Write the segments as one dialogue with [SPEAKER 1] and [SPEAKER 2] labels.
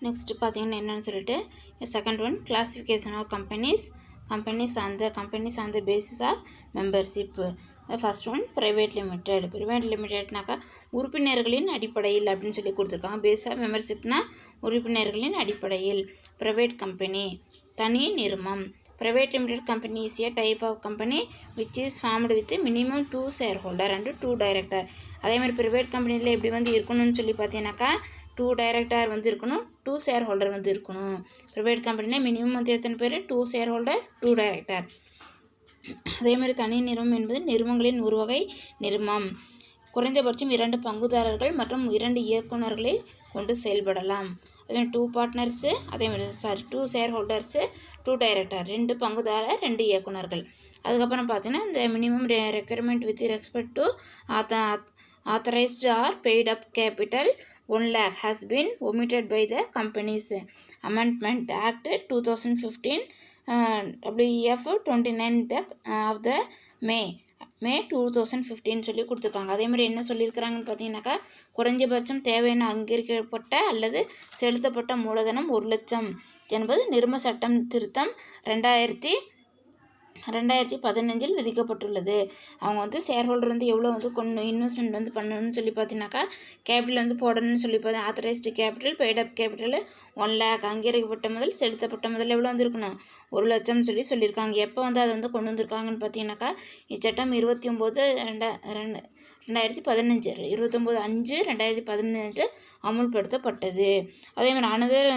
[SPEAKER 1] Next பார்த்தீங்கன்னா என்னன்னு சொல்லிட்டு second one classification of companies on the basis of membership. First one private limitedனாக்கா உறுப்பினர்களின் அடிப்படையில் அப்படின்னு சொல்லி கொடுத்துருக்காங்க. பேஸ் ஆஃப் மெம்பர்ஷிப்னா உறுப்பினர்களின் அடிப்படையில். ப்ரைவேட் கம்பெனி தனி நிறுவனம். Private limited company is a type of company which is formed with minimum 2 shareholder and 2 director. அதே மாதிரி private companyல எப்படி வந்து இருக்கணும்னு சொல்லி பார்த்தீங்கன்னாக்கா 2 director வந்து இருக்கணும், 2 shareholder வந்து இருக்கணும். private companyல மினிமம் வந்து எத்தனை பேர்? 2 shareholder 2 director. அதே மாதிரி தனி நிறுவனம் என்பது நிறுவனங்களின் ஒரு வகை நிறுவனம். குறைந்தபட்சம் 2 பங்குதாரர்கள் மற்றும் 2 இயக்குநர்களை கொண்டு செயல்படலாம். அதே 2 பார்ட்னர்ஸு, அதே மாதிரி 2 ஷேர்ஹோல்டர்ஸு, 2 டைரக்டர், 2 பங்குதாரர், 2 இயக்குநர்கள். அதுக்கப்புறம் பார்த்தீங்கன்னா இந்த minimum requirement with respect to authorized or paid up capital 1 lakh has been omitted by the Companies Amendment Act 2015 WEF 29th of the May 2015 சொல்லி கொடுத்துருக்காங்க. அதே மாதிரி என்ன சொல்லியிருக்கிறாங்கன்னு பார்த்தீங்கன்னாக்கா குறைஞ்சபட்சம் தேவையான அங்கீகரிக்கப்பட்ட அல்லது செலுத்தப்பட்ட மூலதனம் 1 லட்சம் என்பது நிறுவன சட்டம் திருத்தம் 2015 விதிக்கப்பட்டுள்ளது. அவங்க வந்து ஷேர்ஹோல்டர் வந்து எவ்வளோ வந்து இன்வெஸ்ட்மெண்ட் வந்து பண்ணணும்னு சொல்லி பார்த்தீங்கன்னாக்கா கேபிட்டல் வந்து போடணும்னு சொல்லி பார்த்தா authorised capital, paid up capital 1 lakh, அங்கீகரிக்கப்பட்ட முதல் செலுத்தப்பட்ட முதல் எவ்வளோ வந்து இருக்கணும்? 1 லட்சம் சொல்லியிருக்காங்க. எப்போ வந்து அதை வந்து கொண்டு வந்திருக்காங்கன்னு பார்த்தீங்கன்னாக்கா இச்சட்டம் 29/5/2015 அமுல்படுத்தப்பட்டது. அதே மாதிரி another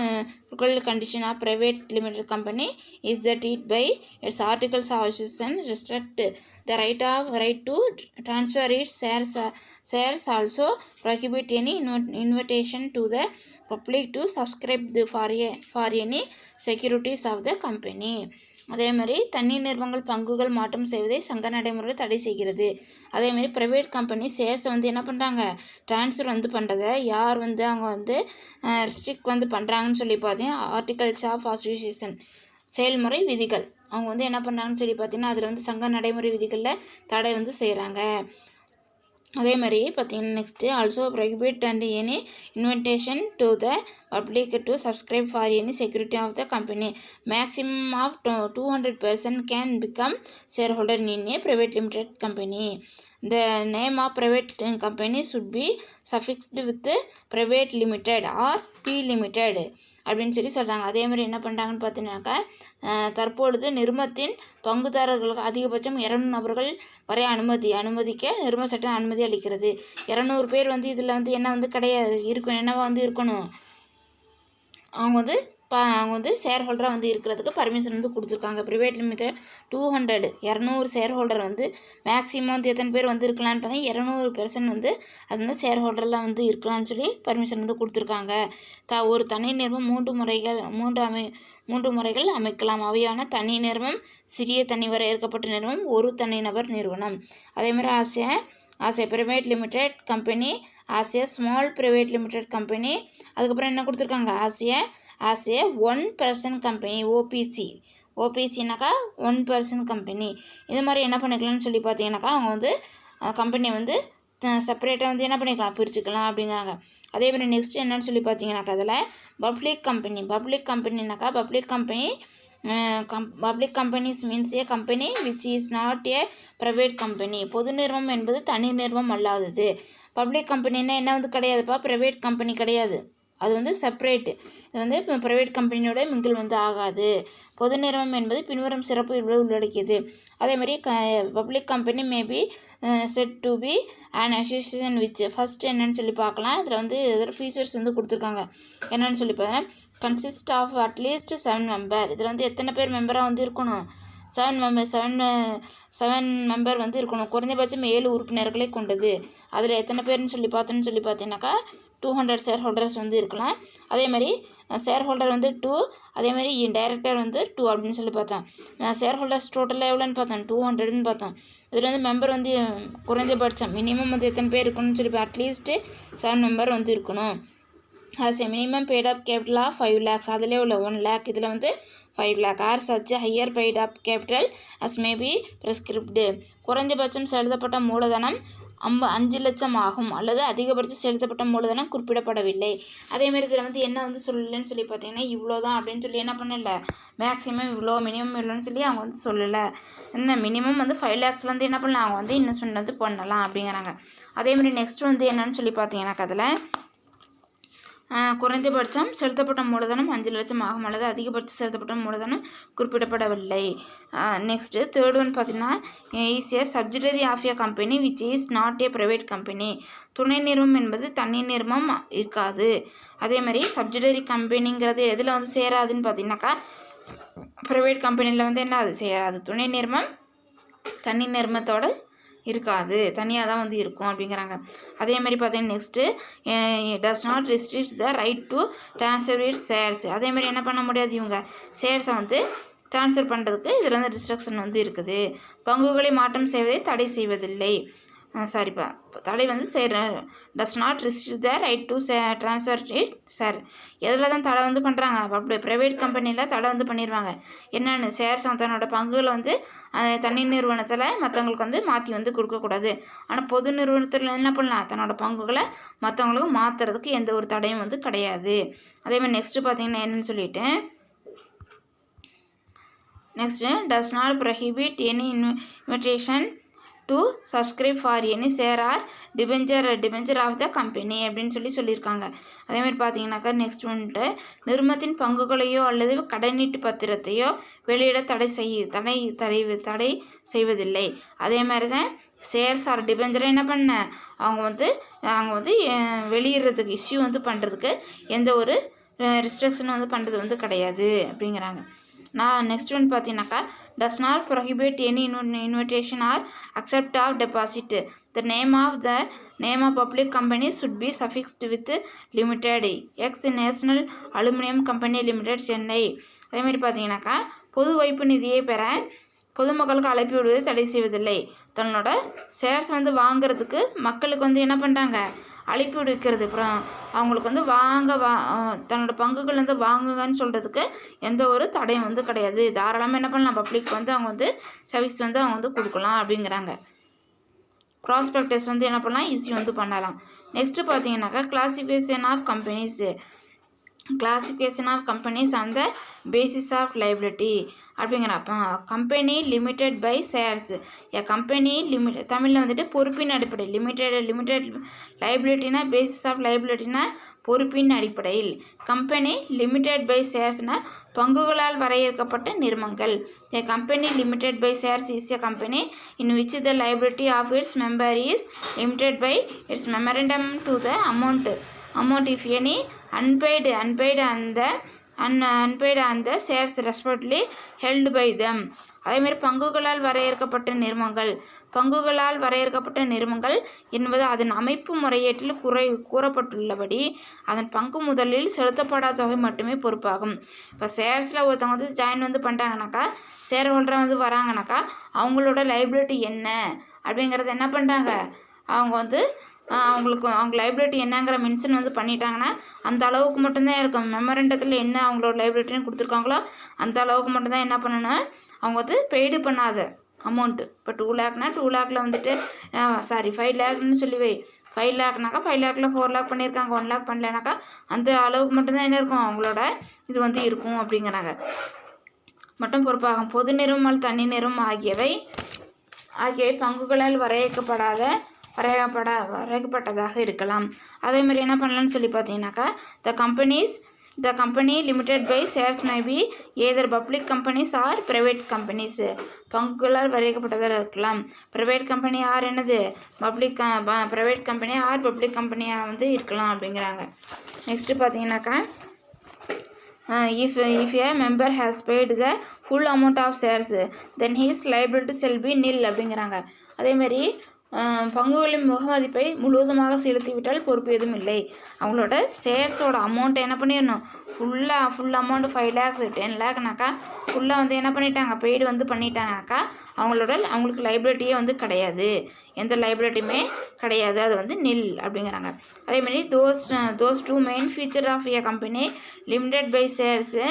[SPEAKER 1] condition of private limited company is that it by its articles of association restrict the right to transfer its shares also prohibit any invitation to the public to subscribe for any securities of the company. அதே மாதிரி தனி நிறுவனங்கள் பங்குகள் மாற்றம் செய்வதை சங்க நடைமுறை தடை செய்கிறது. அதே மாதிரி ப்ரைவேட் கம்பெனி ஷேர்ஸை வந்து என்ன பண்ணுறாங்க? ட்ரான்ஸ்ஃபர் வந்து பண்ணுறதை யார் வந்து அவங்க வந்து ரெஸ்ட்ரிக்ட் வந்து பண்ணுறாங்கன்னு சொல்லி பார்த்தீங்கன்னா ஆர்டிகல்ஸ் ஆஃப் அசோசியேஷன் செயல்முறை விதிகள் அவங்க வந்து என்ன பண்ணுறாங்கன்னு சொல்லி பார்த்தீங்கன்னா அதில் வந்து சங்க நடைமுறை விதிகளில் தடை வந்து செய்கிறாங்க. அதே மாதிரி பார்த்தீங்கன்னா next also prohibit and any invitation to the public to subscribe for any security of the company. Maximum of 200% can become share holder in a private limited company. The name of private company should be suffixed with private limited or P limited அப்படின்னு சொல்லி சொல்கிறாங்க. அதே மாதிரி என்ன பண்ணுறாங்கன்னு பார்த்தீங்கன்னாக்கா தற்பொழுது நிறுவனத்தின் பங்குதாரர்களுக்கு அதிகபட்சம் 200 நபர்கள் வரை அனுமதிக்க நிறுவன சட்டம் அனுமதி அளிக்கிறது. 200 பேர் வந்து இதில் வந்து என்ன வந்து கிடையாது என்னவா வந்து இருக்கணும்? அவங்க வந்து ஷேர் ஹோல்டராக வந்து இருக்கிறதுக்கு பர்மிஷன் வந்து கொடுத்துருக்காங்க. ப்ரைவேட் லிமிடெட் 200 ஷேர் ஹோல்டர் வந்து மேக்ஸிமம் வந்து எத்தனை பேர் வந்து இருக்கலான்னு பார்த்தீங்கன்னா 200% வந்து அது வந்து ஷேர் ஹோல்டர்லாம் வந்து இருக்கலாம்னு சொல்லி பர்மிஷன் வந்து கொடுத்துருக்காங்க. ஒரு தனி நிறுவனம் 3 முறைகள் அமைக்கலாம். அவையான தனி நிறுவனம், சிறிய தனி வரையறுக்கப்பட்ட நிறுவனம், ஒரு தனிநபர் நிறுவனம். அதே மாதிரி as a private limited company, as a small private limited company, அதுக்கப்புறம் என்ன கொடுத்துருக்காங்க? ஆஸ் ஏ 1% கம்பெனி, ஓபிசினாக்கா 1% கம்பெனி. இது மாதிரி என்ன பண்ணிக்கலாம்னு சொல்லி பார்த்தீங்கன்னாக்கா அவங்க வந்து கம்பெனி வந்து செப்பரேட்டாக வந்து என்ன பண்ணிக்கலாம்? பிரிச்சுக்கலாம் அப்படிங்கிறாங்க. அதே மாதிரி நெக்ஸ்ட் என்னன்னு சொல்லி பார்த்தீங்கன்னாக்கா அதில் பப்ளிக் கம்பெனினாக்கா public companies means a company which is not a private company. பொது நிறுவனம் என்பது தனி நிறுவனம் அல்லாதது. பப்ளிக் கம்பெனின்னா என்ன வந்து கிடையாதுப்பா? ப்ரைவேட் கம்பெனி கிடையாது, அது வந்து செப்பரேட்டு. இது வந்து இப்போ ப்ரைவேட் கம்பெனியோட மிங்கிள் வந்து ஆகாது. பொது நிறுவனம் என்பது பின்வரும் சிறப்பு உள்ளடக்கியது. அதே மாதிரி public company maybe set to be and association which first என்னன்னு சொல்லி பார்க்கலாம். இதில் வந்து இதோட ஃபீச்சர்ஸ் வந்து கொடுத்துருக்காங்க. என்னன்னு சொல்லி பார்த்தீங்கன்னா கன்சிஸ்ட் ஆஃப் அட்லீஸ்ட் 7 மெம்பர். இதில் வந்து எத்தனை பேர் மெம்பராக வந்து இருக்கணும்? 7 மெம்பர் வந்து இருக்கணும். குறைந்தபட்சம் 7 உறுப்பினர்களை கொண்டது. அதில் எத்தனை பேர்னு சொல்லி பார்த்தீங்கன்னாக்கா 200 ஷேர் ஹோல்டர்ஸ் வந்து இருக்கலாம். அதே மாதிரி ஷேர் ஹோல்டர் வந்து 2, அதே மாதிரி டைரக்டர் வந்து 2 அப்படின்னு சொல்லி பார்த்தோம். ஷேர் ஹோல்டர்ஸ் டோட்டலாக எவ்வளோன்னு பார்த்தோம்? 200ன்னு பார்த்தோம். இதில் வந்து மெம்பர் வந்து குறைந்தபட்சம் மினிமம் வந்து எத்தனை பேர் இருக்கணும்னு சொல்லி அட்லீஸ்ட்டு 7 மெம்பர் வந்து இருக்கணும். As a minimum paid up capital of 5 lakhs, அதிலே உள்ள 1 lakh, இதில் வந்து 5 lakh or such higher paid up capital as may be prescribed. குறைந்தபட்சம் செலுத்தப்பட்ட மூலதனம் 5 லட்சம் ஆகும் அல்லது அதிகபட்ச செலுத்தப்பட்ட மூலதனம் குறிப்பிடப்படவில்லை. அதேமாரி இதில் வந்து என்ன வந்து சொல்லலைன்னு சொல்லி பார்த்தீங்கன்னா இவ்வளோ தான் அப்படின்னு சொல்லி என்ன பண்ணல, மேக்ஸிமம் இவ்வளோ மினிமம் இவ்வளோன்னு சொல்லி அவங்க வந்து சொல்லலை. என்ன மினிமம் வந்து 5 lakhsலேருந்து என்ன பண்ணலாம், அவங்க வந்து இன்வெஸ்ட்மெண்ட் வந்து பண்ணலாம் அப்படிங்கிறாங்க. அதேமாதிரி நெக்ஸ்ட் வந்து என்னன்னு சொல்லி பார்த்தீங்கன்னாக்கா அதில் குறைந்தபட்சம் செலுத்தப்பட்ட மூலதனம் 5 லட்சம் ஆகும் அல்லது அதிகபட்சம் செலுத்தப்பட்ட மூலதனம் குறிப்பிடப்படவில்லை. நெக்ஸ்ட்டு தேர்ட் ஒன் பார்த்தீங்கன்னா is a subsidiary of a company which is not a private company. துணை நிறுவனம் என்பது தனி நிறுவனம் இருக்காது. அதேமாதிரி சப்சிடரி கம்பெனிங்கிறது எதில் வந்து சேராதுன்னு பார்த்தீங்கன்னாக்கா ப்ரைவேட் கம்பெனியில் வந்து என்ன அது சேராது. துணை நிறுவனம் தனி நிறுவனத்தோடு இருக்காது, தனியாக தான் வந்து இருக்கும் அப்படிங்கிறாங்க. அதேமாதிரி பார்த்தீங்கன்னா next does not restrict the right to transfer it shares. அதேமாதிரி என்ன பண்ண முடியாது, இவங்க ஷேர்ஸை வந்து ட்ரான்ஸ்ஃபர் பண்ணுறதுக்கு இதில் வந்து ரெஸ்ட்ரிக்ஷன் வந்து இருக்குது. பங்குகளை மாற்றம் செய்வதை தடை செய்வதில்லை. தடை வந்து does not restrict the right to transfer it share. எதில் தான் தடை வந்து பண்ணுறாங்க, அப்படி ப்ரைவேட் கம்பெனியில் தடை வந்து பண்ணிடுவாங்க. என்னென்னு ஷேர்ஸ் தன்னோட பங்குகளை வந்து தனி நிறுவனத்தில் மற்றவங்களுக்கு வந்து மாற்றி வந்து கொடுக்கக்கூடாது. ஆனால் பொது நிறுவனத்தில் என்ன பண்ணலாம், தன்னோட பங்குகளை மற்றவங்களுக்கு மாற்றுறதுக்கு எந்த ஒரு தடையும் வந்து கிடையாது. அதேமாதிரி நெக்ஸ்ட்டு பார்த்தீங்கன்னா என்னென்னு சொல்லிவிட்டு next does not prohibit any invitation to subscribe for any share or debenture of the company அப்படின்னு சொல்லியிருக்காங்க. அதேமாதிரி பார்த்தீங்கன்னாக்கா நெக்ஸ்ட் வந்துட்டு நிறுவனத்தின் பங்குகளையோ அல்லது கடனீட்டு பத்திரத்தையோ வெளியிட தடை செய்வதில்லை. அதே மாதிரி தான் ஷேர்ஸ் ஆர் டிபெஞ்சரை என்ன பண்ண அவங்க வந்து வெளியிடுறதுக்கு இஷ்யூ வந்து பண்ணுறதுக்கு எந்த ஒரு ரெஸ்ட்ரிக்ஷன் வந்து பண்ணுறது வந்து கிடையாது அப்படிங்கிறாங்க. நெக்ஸ்ட் ஒன் பார்த்தீங்கன்னாக்கா does not prohibit any invitation or accept of deposit. The name of public company should be suffixed with limited ex national aluminium company limited Chennai. அதேமாதிரி பார்த்தீங்கன்னாக்கா பொது வைப்பு நிதியை பெற பொதுமக்களுக்கு அழைப்பு விடுவதை தடை செய்வதில்லை. தன்னோட ஷேர்ஸ் வந்து வாங்கிறதுக்கு மக்களுக்கு வந்து என்ன பண்ணுறாங்க, அழைப்பு விடுக்கிறது. அப்புறம் அவங்களுக்கு வந்து தன்னோட பங்குகள் வந்து வாங்குங்கன்னு சொல்கிறதுக்கு எந்த ஒரு தடையும் வந்து கிடையாது. தாராளமாக என்ன பண்ணலாம், பப்ளிக் வந்து அவங்க வந்து சர்வீஸ் வந்து அவங்க வந்து கொடுக்கலாம் அப்படிங்கிறாங்க. ப்ராஸ்பெக்டஸ் வந்து என்ன பண்ணலாம், இஷ்யூ வந்து பண்ணலாம். நெக்ஸ்ட்டு பார்த்தீங்கன்னாக்கா classification of companies on the basis of liability அப்படிங்கிறப்ப company limited by shares. Company தமிழில் வந்துட்டு பொறுப்பின் அடிப்படை லிமிடெட் லைபிலிட்டினா பேசிஸ் ஆஃப் லைபிலிட்டினா பொறுப்பின் அடிப்படையில். கம்பெனி லிமிடெட் பை ஷேர்ஸ்னால் பங்குகளால் வரையறுக்கப்பட்ட நிறுவனங்கள். Company limited by shares is a company in which the liability of its member is limited by its memorandum to the amount if any unpaid and the shares respectively held by them. அதேமாதிரி பங்குகளால் வரையறுக்கப்பட்ட நிறுவனங்கள் என்பது அதன் அமைப்பு முறையீட்டில் கூறப்பட்டுள்ளபடி அதன் பங்கு முதலில் செலுத்தப்படாத தொகை மட்டுமே பொறுப்பாகும். இப்போ ஷேர்ஸில் ஒருத்தவங்க வந்து ஜாயின் வந்து பண்ணுறாங்கனாக்கா, ஷேர் ஹோல்டராக வந்து வராங்கனாக்கா அவங்களோட லைபிலிட்டி என்ன அப்படிங்கிறத என்ன பண்ணுறாங்க, அவங்க லைபிலிட்டி என்னங்கிற மென்ஷன் வந்து பண்ணிட்டாங்கன்னா அந்த அளவுக்கு மட்டும்தான் இருக்கும். மெமரண்டத்தில் என்ன அவங்களோட லைபிலிட்டின்னு கொடுத்துருக்காங்களோ அந்த அளவுக்கு மட்டும்தான் என்ன பண்ணணும், அவங்க வந்து பெய்டு பண்ணாத அமௌண்ட்டு. இப்போ 2 lakhனா 2 lakhல வந்துட்டு 5 lakhன்னு சொல்லி 5 lakhனாக்கா 5 lakhல 4 lakh பண்ணியிருக்காங்க, 1 lakh பண்ணலனாக்கா அந்த அளவுக்கு மட்டும்தான் என்ன இருக்கும் அவங்களோட இது வந்து இருக்கும் அப்படிங்கிறாங்க. மட்டும் பொறுப்பாகும். பொது நிறுவனம் தனி நிறுவனம் ஆகியவை பங்குகளால் வரையறுக்கப்பட்டதாக இருக்கலாம். அதேமாதிரி என்ன பண்ணலான்னு சொல்லி பார்த்தீங்கன்னாக்கா the company limited by shares may be either public companies or private companies. பங்குகளால் வரையறுக்கப்பட்டதாக இருக்கலாம். ப்ரைவேட் கம்பெனி ஆர் என்னது ப்ரைவேட் கம்பெனி ஆர் பப்ளிக் கம்பெனியாக வந்து இருக்கலாம் அப்படிங்கிறாங்க. நெக்ஸ்ட்டு பார்த்தீங்கன்னாக்கா if a member has paid the full amount of shares then his liability shall be nil அப்படிங்கிறாங்க. அதேமாதிரி பங்குகளின் முகமதிப்பை முழுவதுமாக செலுத்திவிட்டால் பொறுப்பு எதுவும் இல்லை. அவங்களோட ஷேர்ஸோட அமௌண்ட்டை என்ன பண்ணிடணும், ஃபுல் அமௌண்ட் 5 lakhs 10 lakhனாக்கா ஃபுல்லாக வந்து என்ன பண்ணிட்டாங்க, பெய்டு வந்து பண்ணிட்டாங்கனாக்கா அவங்களுக்கு லைபிலிட்டியே வந்து கிடையாது, எந்த லைபிலிட்டியுமே கிடையாது, அது வந்து நில் அப்படிங்கிறாங்க. அதேமாதிரி those 2 main feature of a company limited by shares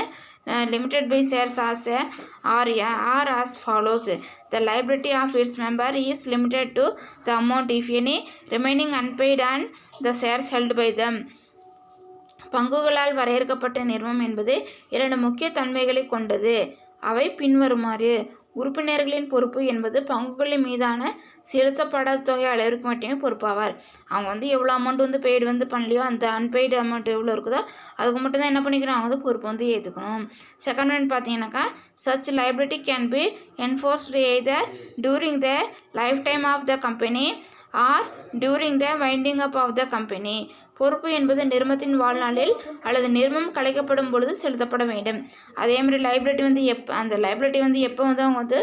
[SPEAKER 1] limited by shares are as follows. The liability of its member is limited to the amount if any remaining unpaid and the shares held by them. பங்குகளால் வரையறுக்கப்பட்ட நிறுவனம் என்பது 2 முக்கிய தன்மைகளை கொண்டது. அவை பின்வருமாறு. உறுப்பினர்களின் பொறுப்பு என்பது பங்குகளின் மீதான செலுத்தப்படாத தொகை அளவிற்கு மட்டுமே பொறுப்பாவார். அவங்க எவ்வளோ அமௌண்ட் பெய்டு பண்ணலையோ அந்த அன்பெய்டு அமௌண்ட் எவ்வளோ இருக்குதோ அதுக்கு மட்டும்தான் என்ன பண்ணிக்கிறோம் அவங்க பொறுப்பு ஏற்றுக்கணும். செகண்ட் ஒன் பார்த்தீங்கன்னாக்கா such liability can be enforced either during the life time of the company or during the winding up of the company. பொறுப்பு என்பது நிறுவனத்தின் வாழ்நாளில் அல்லது நிறுவனம் கலைக்கப்படும் பொழுது செலுத்தப்பட வேண்டும். அதேமாதிரி லைபிலிட்டி அந்த லைபிலிட்டி எப்போ அவங்க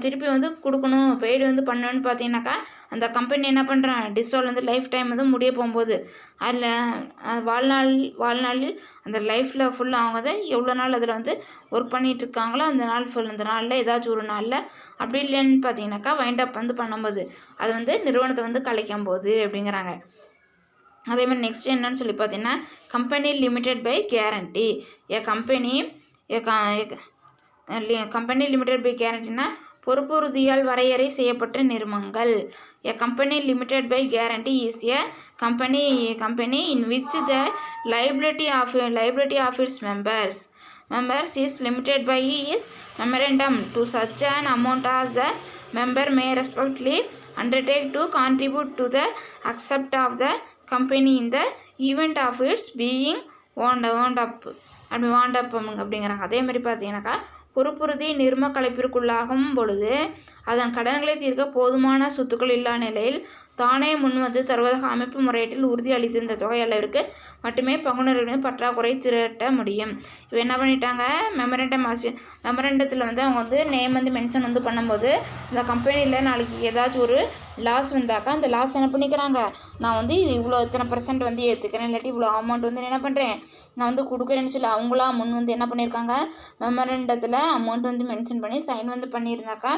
[SPEAKER 1] திருப்பி கொடுக்கணும் பெய்டு பண்ணணும்னு பார்த்தீங்கன்னாக்கா அந்த கம்பெனி என்ன பண்ணுறான் டிசால்வ் லைஃப் டைம் முடிய போகும்போது அதில் வாழ்நாளில் அந்த லைஃப்பில் ஃபுல்லாக அவங்க எவ்வளோ நாள் அதில் ஒர்க் பண்ணிகிட்டு இருக்காங்களோ அந்த நாளில் ஏதாச்சும் ஒரு நாளில் அப்படி இல்லைன்னு பார்த்தீங்கன்னாக்கா வைண்ட் அப் பண்ணும்போது அது நிறுவனத்தை கலைக்கும் போது அப்படிங்கிறாங்க. அதேமாதிரி நெக்ஸ்ட் என்னன்னு சொல்லி பார்த்தீங்கன்னா company limited by guarantee. Company limited by கேரண்டினா பொறுப்புறுதியால் வரையறை செய்யப்பட்ட நிறுவனங்கள். A company limited by guarantee is a company in which the liability of its members is limited by his memorandum to such an amount as the member may respectively undertake to contribute to the accept of the company in the event of its being wound up அப்படிங்கிறாங்க. அதேமாதிரி பார்த்தீங்கன்னாக்கா பொறுப்புறுதி நிறும கலைப்பிற்குள்ளாகும் பொழுது அதன் கடன்களை தீர்க்க போதுமான சொத்துக்கள் இல்லா நிலையில் தானே முன்வந்து தருவதாக அமைப்பு முறையீட்டில் உறுதி அளித்திருந்த தொகை அளவிற்கு மட்டுமே பங்குனர்களின் பற்றாக்குறை திரட்ட முடியும். இப்போ என்ன பண்ணிட்டாங்க மெமரண்டத்தில் அவங்க நேம் மென்ஷன் பண்ணும்போது இந்த கம்பெனியில் நாளைக்கு ஏதாச்சும் ஒரு லாஸ் வந்தாக்கா அந்த லாஸ் என்ன பண்ணிக்கிறாங்க நான் இவ்வளோ இத்தனை % ஏற்றுக்கிறேன் இல்லாட்டி இவ்வளோ அமௌண்ட் என்ன பண்ணுறேன் நான் கொடுக்குறேன்னு சொல்லி அவங்களா முன் என்ன பண்ணியிருக்காங்க மெமரண்டத்தில் அமௌண்ட் மென்ஷன் பண்ணி சைன் பண்ணியிருந்தாக்கா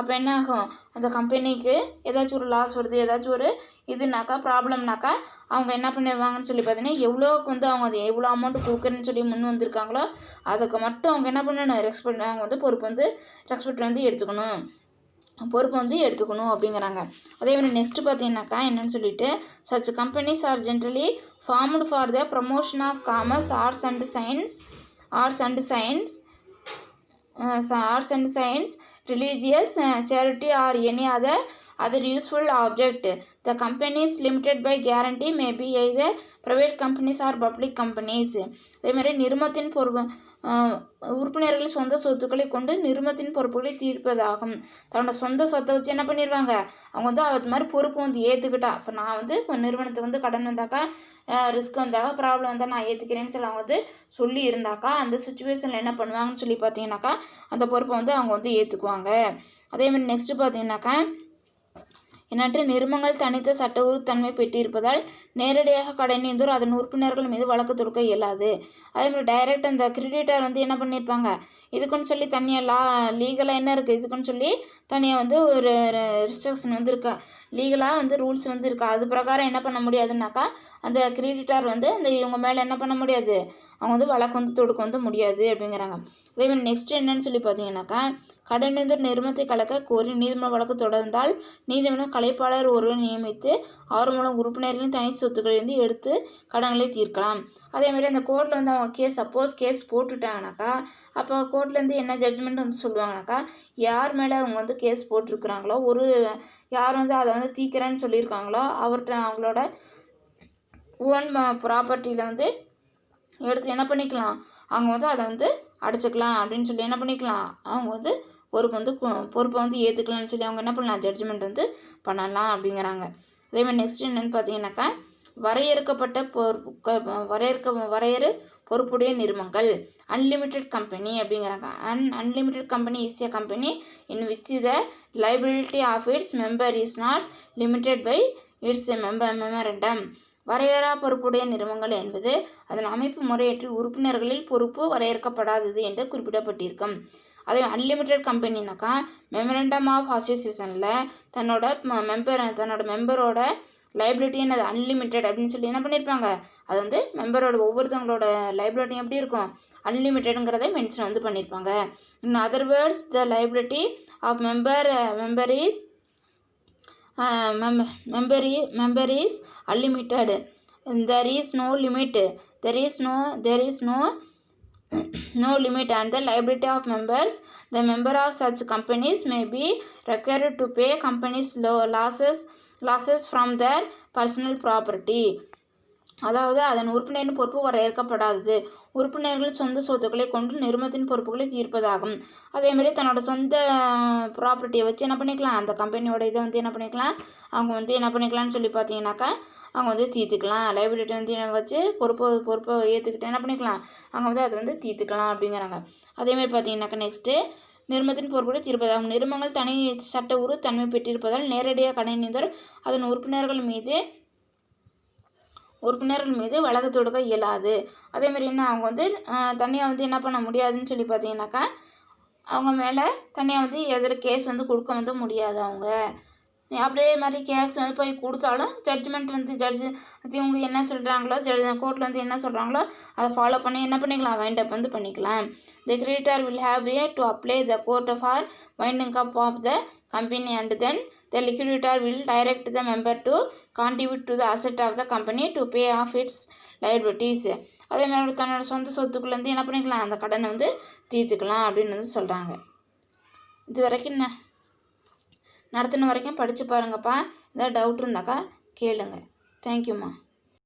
[SPEAKER 1] அப்போ என்ன ஆகும் அந்த கம்பெனிக்கு ஏதாச்சும் ஒரு லாஸ் வருது ஏதாச்சும் ஒரு இதுனாக்கா ப்ராப்ளம்னாக்கா அவங்க என்ன பண்ணிடுவாங்கன்னு சொல்லி பார்த்தீங்கன்னா எவ்வளோக்கு அவங்க எவ்வளோ அமௌண்ட் கொடுக்குறேன்னு சொல்லி முன் வந்திருக்காங்களோ அதுக்கு மட்டும் அவங்க என்ன பண்ணணும் ரெஸ்பெக்ட் அவங்க பொறுப்பு ரெஸ்பெக்ட் எடுத்துக்கணும் அப்படிங்கிறாங்க. அதே மாதிரி நெக்ஸ்ட்டு பார்த்தீங்கன்னாக்கா என்னன்னு சொல்லிட்டு such companies are generally formed for the promotion of commerce arts and science religious charity or any other useful object. The companies limited by guarantee may be either private companies or public companies. அதேமாதிரி நிறுவனத்தின் உறுப்பினர்கள் சொந்த சொத்துக்களை கொண்டு நிறுவனத்தின் பொறுப்புகளை தீர்ப்பதாகும். தன்னோட சொந்த சொத்தை வச்சு என்ன பண்ணிடுவாங்க அவங்க அது மாதிரி பொறுப்பு ஏற்றுக்கிட்டா இப்போ நான் இப்போ நிறுவனத்தை கடன் வந்தாக்கா ரிஸ்க் வந்தாக்கா ப்ராப்ளம் வந்தால் நான் ஏற்றுக்கிறேன்னு சொல்லி அவங்க சொல்லி இருந்தாக்கா அந்த சுச்சுவேஷனில் என்ன பண்ணுவாங்கன்னு சொல்லி பார்த்தீங்கன்னாக்கா அந்த பொறுப்பை அவங்க ஏற்றுக்குவாங்க. அதேமாதிரி நெக்ஸ்ட்டு பார்த்தீங்கன்னாக்கா எண்ணற்ற நிறுவனங்கள் தனித்த சட்ட உறுத்தன்மை பெற்றிருப்பதால் நேரடியாக கடனீந்தோர் அதன் உறுப்பினர்கள் மீது வழக்கு தொடுக்க இயலாது. அதேமாதிரி டைரக்ட் அந்த கிரெடிட்டர் என்ன பண்ணியிருப்பாங்க இதுக்குன்னு சொல்லி தனியாக லீகலாக என்ன இருக்குது இதுக்குன்னு சொல்லி தனியாக ஒரு ரிஸ்ட்ரிக்ஷன் இருக்கா லீகலாக ரூல்ஸ் இருக்கா அது பிரகாரம் என்ன பண்ண முடியாதுன்னாக்கா அந்த கிரெடிட்டார் அந்த இவங்க மேலே என்ன பண்ண முடியாது அவங்க வழக்கு தொடுக்க முடியாது அப்படிங்கிறாங்க. அதேமாதிரி நெக்ஸ்ட் என்னன்னு சொல்லி பார்த்தீங்கன்னாக்கா கடனீந்தோர் நிறுவனத்தை கலக்க கோரி நீதிமன்ற வழக்கு தொடர்ந்தால் நீதிமன்றம் கலைப்பாளர் ஒருவர் நியமித்து அவர் மூலம் உறுப்பினர்களின் தனி சொத்துக்களிலிருந்து எடுத்து கடன்களை தீர்க்கலாம். அதேமாதிரி அந்த கோர்ட்டில் அவங்க சப்போஸ் கேஸ் போட்டுட்டாங்கனாக்கா அப்போ கோர்ட்லேருந்து என்ன ஜட்ஜ்மெண்ட் சொல்லுவாங்கனாக்கா யார் மேலே அவங்க கேஸ் போட்டிருக்கிறாங்களோ யார் அதை தீர்க்கிறேன்னு சொல்லியிருக்காங்களோ அவர்கிட்ட அவங்களோட ஓன் ப்ராப்பர்ட்டியில் எடுத்து என்ன பண்ணிக்கலாம் அவங்க அதை அடைச்சிக்கலாம் அப்படின்னு சொல்லி என்ன பண்ணிக்கலாம் அவங்க பொறுப்பை ஏற்றுக்கலாம்னு சொல்லி அவங்க என்ன பண்ணலாம் ஜட்ஜ்மெண்ட் பண்ணலாம் அப்படிங்கிறாங்க. அதேமாதிரி நெக்ஸ்ட் என்னென்னு பார்த்தீங்கன்னாக்கா வரையறுக்கப்பட்ட பொறுப்புடைய நிறுவனங்கள் அன்லிமிட்டெட் கம்பெனி அப்படிங்கிறாங்க. Unlimited company is a company in which the liability of its member is not limited by its memorandum. வரையறா பொறுப்புடைய நிறுவனங்கள் என்பது அதன் அமைப்பு முறையற்ற உறுப்பினர்களில் பொறுப்பு வரையறுக்கப்படாதது என்று குறிப்பிடப்பட்டிருக்கும். அதே அன்லிமிட்டெட் கம்பெனினாக்கா மெமரண்டம் ஆஃப் அசோசியேஷனில் தன்னோட மெம்பரோட லைபிலிட்டி என்னது அன்லிமிட்டெட் அப்படின்னு சொல்லி என்ன பண்ணியிருப்பாங்க, அது வந்து மெம்பரோட ஒவ்வொருத்தவங்களோட லைபிலிட்டி எப்படி இருக்கும், அன்லிமிட்டெடுங்கிறத மென்ஷன் வந்து பண்ணியிருப்பாங்க. In other words the liability of member is unlimited. There is no limit. There is no limit and the liability of members. The member of such companies may be required to pay companies losses from their personal property. அதாவது அதன் உறுப்பினரின் பொறுப்பு வரையறுக்கப்படாதது. உறுப்பினர்கள் சொந்த சொத்துக்களை கொண்டு நிறுவனத்தின் பொறுப்புகளை தீர்ப்பதாகும். அதேமாதிரி தன்னோட சொந்த ப்ராப்பர்ட்டியை வச்சு என்ன பண்ணிக்கலாம், அந்த கம்பெனியோட இதை வந்து என்ன பண்ணிக்கலாம், அவங்க வந்து என்ன பண்ணிக்கலாம்னு சொல்லி பார்த்தீங்கன்னாக்கா அவங்க வந்து தீர்த்துக்கலாம். லைபிலிட்டி வந்து வச்சு பொறுப்பை ஏற்றுக்கிட்டு என்ன பண்ணிக்கலாம், அவங்க வந்து அதை வந்து தீர்த்துக்கலாம் அப்படிங்கிறாங்க. அதேமாதிரி பார்த்தீங்கன்னாக்கா நெக்ஸ்ட்டு நிறுவனத்தின் பொறுப்புகளை தீர்ப்பதாகும். நிறுவனங்கள் தனி சட்ட உரு தன்மை பெற்றிருப்பதால் நேரடியாக கடைநிதர் அதன் உறுப்பினர்கள் மீது வழக்கு தொடுக்க இயலாது. அதேமாதிரி என்ன அவங்க வந்து தனியாக வந்து என்ன பண்ண முடியாதுன்னு சொல்லி பார்த்தீங்கன்னாக்கா அவங்க மேலே தனியாக வந்து எதில் கேஸ் வந்து கொடுக்க வந்து முடியாது. அவங்க அப்படியே மாதிரி கேஸ் வந்து போய் கொடுத்தாலும் ஜட்ஜ்மெண்ட் வந்து இவங்க என்ன சொல்கிறாங்களோ கோர்ட்டில் வந்து என்ன சொல்கிறாங்களோ அதை ஃபாலோ பண்ணி என்ன பண்ணிக்கலாம், வைண்ட் அப் வந்து பண்ணிக்கலாம். The creditor will have to apply the court for winding up of the company and then the liquidator will direct the member to contribute to the asset of the company to pay off its liabilities. அதே மாதிரி தன்னோட சொந்த சொத்துக்குள்ளேருந்து என்ன பண்ணிக்கலாம், அந்த கடனை வந்து தீர்த்துக்கலாம் அப்படின்னு வந்து சொல்கிறாங்க. இது வரைக்கும் நடத்தின வரைக்கும் படித்து பாருங்கப்பா. ஏதாவது டவுட் இருந்தாக்கா கேளுங்க. தேங்க்யூம்மா.